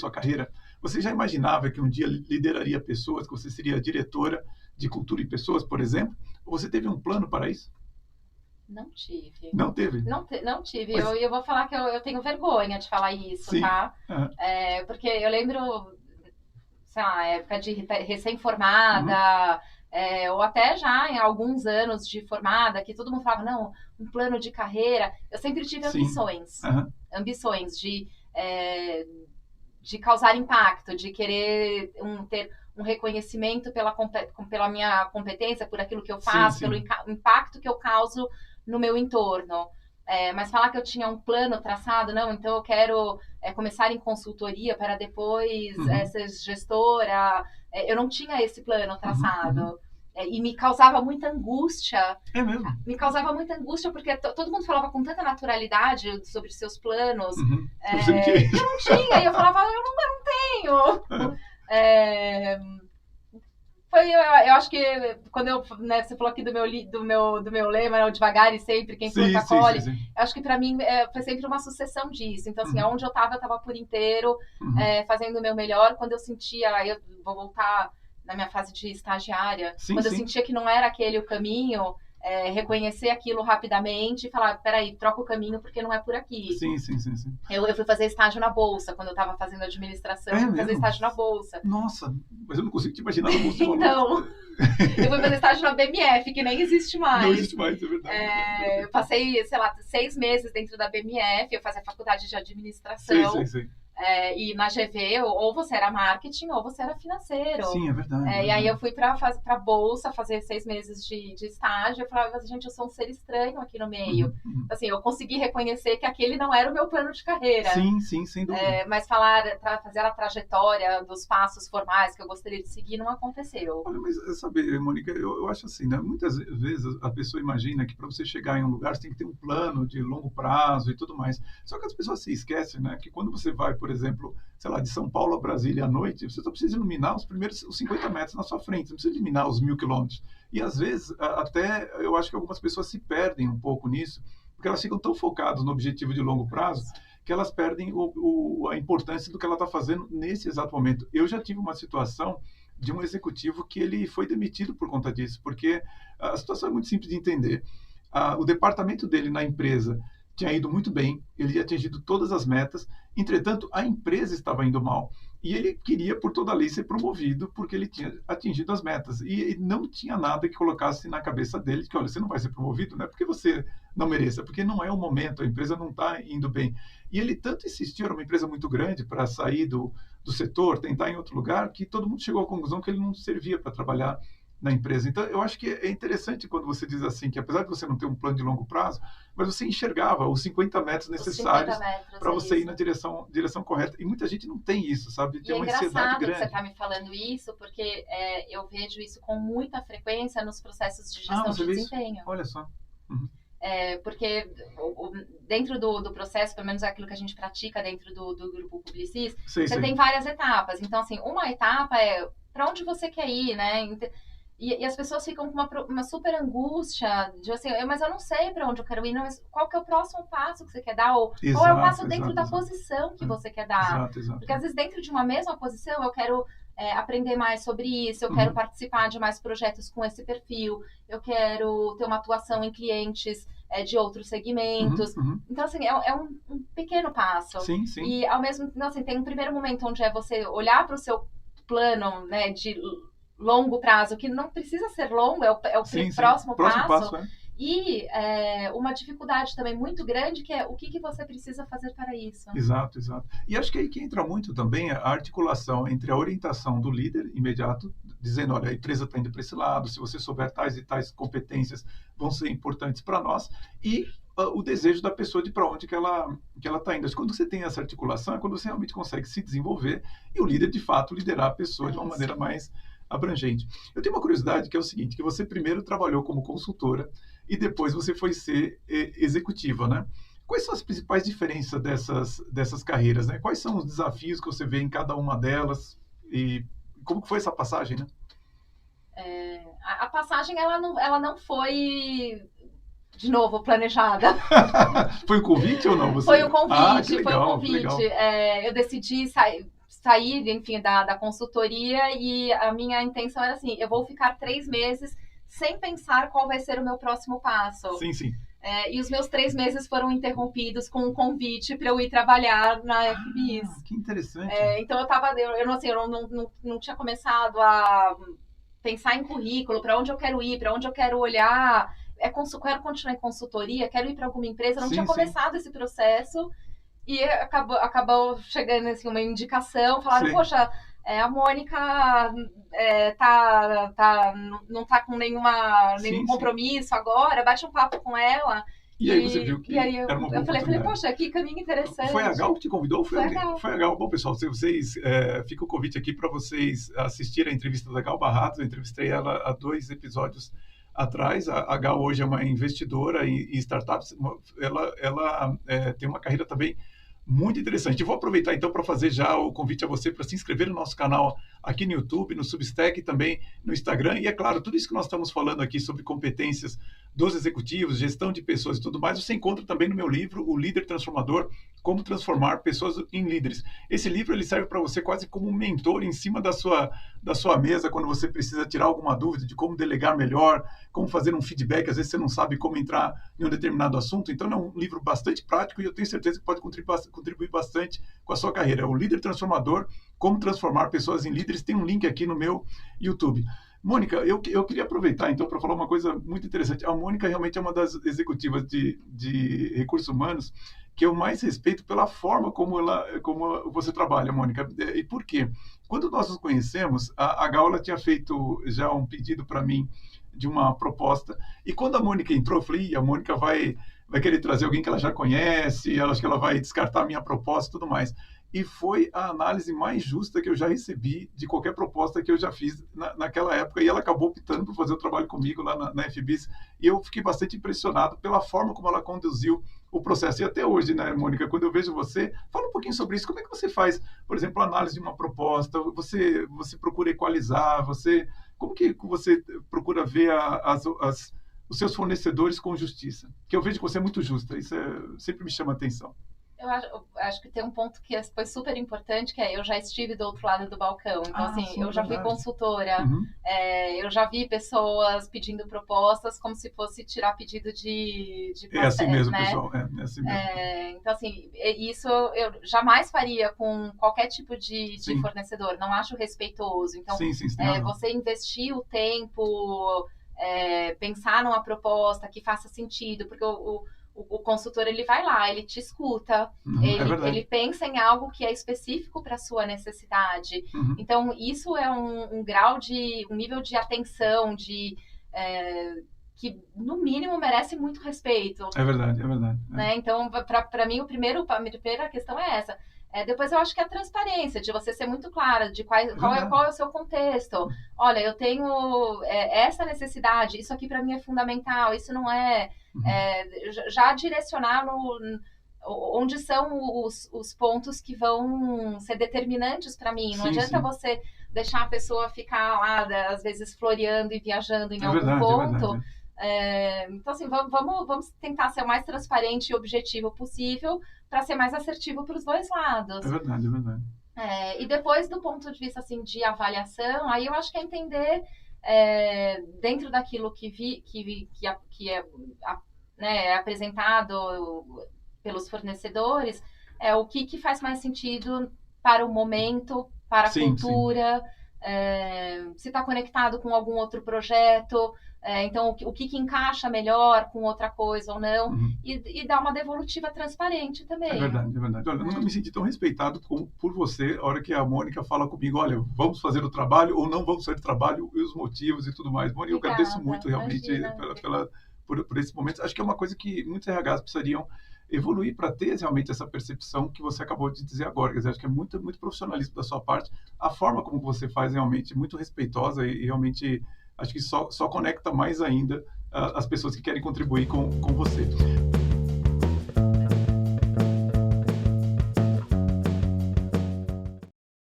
sua carreira, você já imaginava que um dia lideraria pessoas, que você seria diretora de cultura e pessoas, por exemplo? Ou você teve um plano para isso? Não tive. Não teve? Não tive. Mas, Eu vou falar que eu tenho vergonha de falar isso, sim. tá? Porque eu lembro, sei lá, época de Uhum. recém-formada, ou até já em alguns anos de formada, que todo mundo falava, não, um plano de carreira. Eu sempre tive Sim. ambições. Uhum. Ambições de causar impacto, de querer ter um reconhecimento pela minha competência, por aquilo que eu Sim, faço, pelo sim. impacto que eu causo no meu entorno. Mas falar que eu tinha um plano traçado, não, então eu quero começar em consultoria para depois Uhum. ser gestora. Eu não tinha esse plano Uhum. Uhum. traçado. E me causava muita angústia. É mesmo? Me causava muita angústia porque todo mundo falava com tanta naturalidade sobre seus planos, Uhum. Você não tinha que isso. eu não tinha. E eu falava, eu não tenho. É, eu acho que quando você falou aqui do meu lema, né, o devagar e sempre, quem Sim, planta sim, sim, colhe, sim. eu acho que para mim foi sempre uma sucessão disso. Então, assim, Uhum. onde eu estava por inteiro, Uhum. fazendo o meu melhor. Quando eu sentia, eu vou voltar na minha fase de estagiária, Sim, quando eu sim. sentia que não era aquele o caminho, reconhecer aquilo rapidamente e falar, peraí, troca o caminho porque não é por aqui. Sim, sim, sim, sim. Eu fui fazer estágio na Bolsa, quando eu estava fazendo administração, É eu fui fazer mesmo? estágio na Bolsa. Nossa, mas eu não consigo te imaginar no bolso de valores. Então, eu fui fazer estágio na BMF, que nem existe Não mais. existe mais, é verdade, é verdade. Eu passei, sei lá, 6 meses dentro da BMF, eu fazia faculdade de Sei, sei, administração, sei. e na GV, ou você era marketing ou você era financeiro. Sim, é verdade, é E aí verdade. eu fui para Bolsa fazer 6 meses de estágio. Eu falava, gente, eu sou um ser estranho aqui no meio. Uhum, uhum. Assim, eu consegui reconhecer que aquele não era o meu plano de carreira. Sim, sim, sem dúvida. Mas fazer a trajetória dos passos formais que eu gostaria de seguir não aconteceu. Olha, mas sabe, Mônica, eu acho assim, né? Muitas vezes a pessoa imagina que para você chegar em um lugar você tem que ter um plano de longo prazo e tudo mais. Só que as pessoas se esquecem, né? Que quando você vai, por exemplo, sei lá, de São Paulo a Brasília à noite, você só precisa iluminar os primeiros os 50 metros na sua frente, não precisa iluminar os 1.000 quilômetros. E às vezes, até eu acho que algumas pessoas se perdem um pouco nisso, porque elas ficam tão focadas no objetivo de longo prazo que elas perdem a importância do que ela está fazendo nesse exato momento. Eu já tive uma situação de um executivo que ele foi demitido por conta disso, porque a situação é muito simples de entender. O departamento dele na empresa tinha ido muito bem, ele tinha atingido todas as metas, entretanto, a empresa estava indo mal. E ele queria, por toda a lei, ser promovido porque ele tinha atingido as metas. E não tinha nada que colocasse na cabeça dele que, olha, você não vai ser promovido, não é porque você não mereça, é porque não é o momento, a empresa não está indo bem. E ele tanto insistiu, era uma empresa muito grande, para sair do setor, tentar em outro lugar, que todo mundo chegou à conclusão que ele não servia para trabalhar na empresa. Então, eu acho que é interessante quando você diz assim, que apesar de você não ter um plano de longo prazo, mas você enxergava os 50 metros Os 50 necessários metros, para é você ir isso. na direção correta. E muita gente não tem isso, sabe? E Tem é uma ansiedade engraçado que você grande. está me falando isso, porque eu vejo isso com muita frequência nos processos de Ah, gestão você de vê isso? desempenho. Olha só. Uhum. Porque dentro do processo, pelo menos é aquilo que a gente pratica dentro do grupo Publicis, Sei, você sei. tem várias etapas. Então, assim, uma etapa é para onde você quer ir, né? E as pessoas ficam com uma super angústia de assim, mas eu não sei para onde eu quero ir, não, mas qual que é o próximo passo que você quer dar? Ou qual é o Exato, passo dentro exato, da exato. posição que É. você quer dar? Exato, exato. Porque às vezes dentro de uma mesma posição eu quero aprender mais sobre isso, eu quero Uhum. participar de mais projetos com esse perfil, eu quero ter uma atuação em clientes de outros Uhum. segmentos. Uhum. Então, assim, é um pequeno passo. Sim, sim. E ao mesmo tempo, assim, tem um primeiro momento onde é você olhar para o seu plano, né, de longo prazo, que não precisa ser longo, é o Sim, sim. próximo Próximo passo. passo é. E uma dificuldade também muito grande, que é o que você precisa fazer para isso. Exato, exato. E acho que aí que entra muito também a articulação entre a orientação do líder imediato, dizendo, olha, a empresa está indo para esse lado, se você souber tais e tais competências vão ser importantes para nós, e o desejo da pessoa de para onde que ela está indo. Acho que quando você tem essa articulação é quando você realmente consegue se desenvolver e o líder, de fato, liderar a pessoa É de uma isso. maneira mais abrangente. Eu tenho uma curiosidade que é o seguinte, que você primeiro trabalhou como consultora e depois você foi ser executiva, né? Quais são as principais diferenças dessas carreiras, né? Quais são os desafios que você vê em cada uma delas e como que foi essa passagem, né? A passagem, ela não foi, de novo, planejada. Foi um convite ou não? Você? Foi o Ah, que convite, foi o legal, que convite. legal. Eu decidi sair, saí, enfim, da consultoria e a minha intenção era assim, eu vou ficar 3 meses sem pensar qual vai ser o meu próximo passo. Sim, sim. E os meus 3 meses foram interrompidos com um convite para eu ir trabalhar na FBIS. Que interessante. Então eu não tinha começado a pensar em currículo, para onde eu quero ir, para onde eu quero olhar, quero continuar em consultoria, quero ir para alguma empresa, não tinha começado esse processo e acabou chegando assim, uma indicação, falaram, poxa, a Mônica não tá com nenhum compromisso agora, bate um papo com ela. E aí você viu que e aí eu falei, poxa, que caminho interessante. Foi a Gal que te convidou? Foi a Gal. Bom, pessoal, se vocês, fica o convite aqui para vocês assistirem a entrevista da Gal Barrados. Eu entrevistei ela há 2 episódios atrás. A Gal hoje é uma investidora em startups. Ela tem uma carreira também muito interessante. Eu vou aproveitar então para fazer já o convite a você para se inscrever no nosso canal aqui no YouTube, no Substack e também no Instagram. E é claro, tudo isso que nós estamos falando aqui sobre competências dos executivos, gestão de pessoas e tudo mais, você encontra também no meu livro, O Líder Transformador, Como Transformar Pessoas em Líderes. Esse livro ele serve para você quase como um mentor em cima da sua mesa, quando você precisa tirar alguma dúvida de como delegar melhor, como fazer um feedback, às vezes você não sabe como entrar em um determinado assunto. Então é um livro bastante prático e eu tenho certeza que pode contribuir bastante com a sua carreira. O Líder Transformador, Como Transformar Pessoas em Líderes, tem um link aqui no meu YouTube. Mônica, eu queria aproveitar, então, para falar uma coisa muito interessante. A Mônica realmente é uma das executivas de recursos humanos que eu mais respeito pela forma como você trabalha, Mônica. E por quê? Quando nós nos conhecemos, a Gal tinha feito já um pedido para mim de uma proposta, e quando a Mônica entrou, eu falei, a Mônica vai querer trazer alguém que ela já conhece, acho que ela vai descartar a minha proposta e tudo mais. E foi a análise mais justa que eu já recebi de qualquer proposta que eu já fiz naquela época, e ela acabou optando por fazer o trabalho comigo lá na FBIS, e eu fiquei bastante impressionado pela forma como ela conduziu o processo. E até hoje, né, Mônica, quando eu vejo você, fala um pouquinho sobre isso, como é que você faz, por exemplo, a análise de uma proposta, você procura equalizar, como que você procura ver os seus fornecedores com justiça? Que eu vejo que você é muito justa, isso sempre me chama a atenção. Eu acho que tem um ponto que foi super importante, que eu já estive do outro lado do balcão. Então, sim, eu já fui consultora, eu já vi pessoas pedindo propostas como se fosse tirar pedido de pastel, assim mesmo, né? Pessoal. É assim mesmo. Então, assim, isso eu jamais faria com qualquer tipo de fornecedor. Não acho respeitoso. Então, você investir o tempo, pensar numa proposta que faça sentido, porque o consultor, ele vai lá, ele te escuta, ele pensa em algo que é específico para a sua necessidade. Então, isso é um nível de atenção, que, no mínimo, merece muito respeito. É verdade. Né? Então, para mim, a primeira questão é essa. Depois eu acho que é a transparência, de você ser muito clara de qual é o seu contexto. Olha, eu tenho essa necessidade, isso aqui para mim é fundamental, isso não é... já direcionar onde são os pontos que vão ser determinantes para mim. Não adianta você deixar a pessoa ficar lá, às vezes, floreando e viajando em algum ponto. Então, assim, vamos tentar ser o mais transparente e objetivo possível para ser mais assertivo para os dois lados. É verdade. E depois, do ponto de vista assim, de avaliação, aí eu acho que é entender dentro daquilo que é apresentado pelos fornecedores, o que faz mais sentido para o momento, para a cultura, se está conectado com algum outro projeto, então o que encaixa melhor com outra coisa ou não, e dar uma devolutiva transparente também. É verdade. Olha, eu nunca me senti tão respeitado por você a hora que a Mônica fala comigo, olha, vamos fazer o trabalho ou não vamos fazer o trabalho, e os motivos e tudo mais. Mônica, eu agradeço muito realmente por esse momento. Acho que é uma coisa que muitos RHs precisariam evoluir para ter realmente essa percepção que você acabou de dizer agora. Quer dizer, acho que é muito, muito profissionalismo da sua parte. A forma como você faz realmente muito respeitosa e realmente acho que só conecta mais ainda as pessoas que querem contribuir com você.